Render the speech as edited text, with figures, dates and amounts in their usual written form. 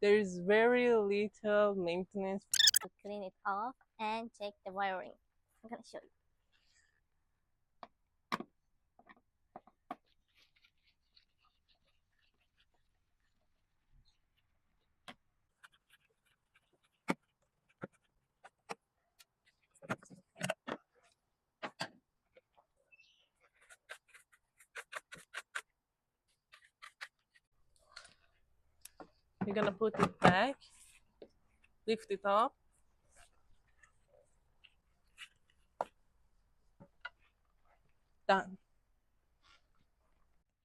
There is very little maintenance. To clean it off and check the wiring. I'm gonna show you. You're gonna put it back, lift it up. Done.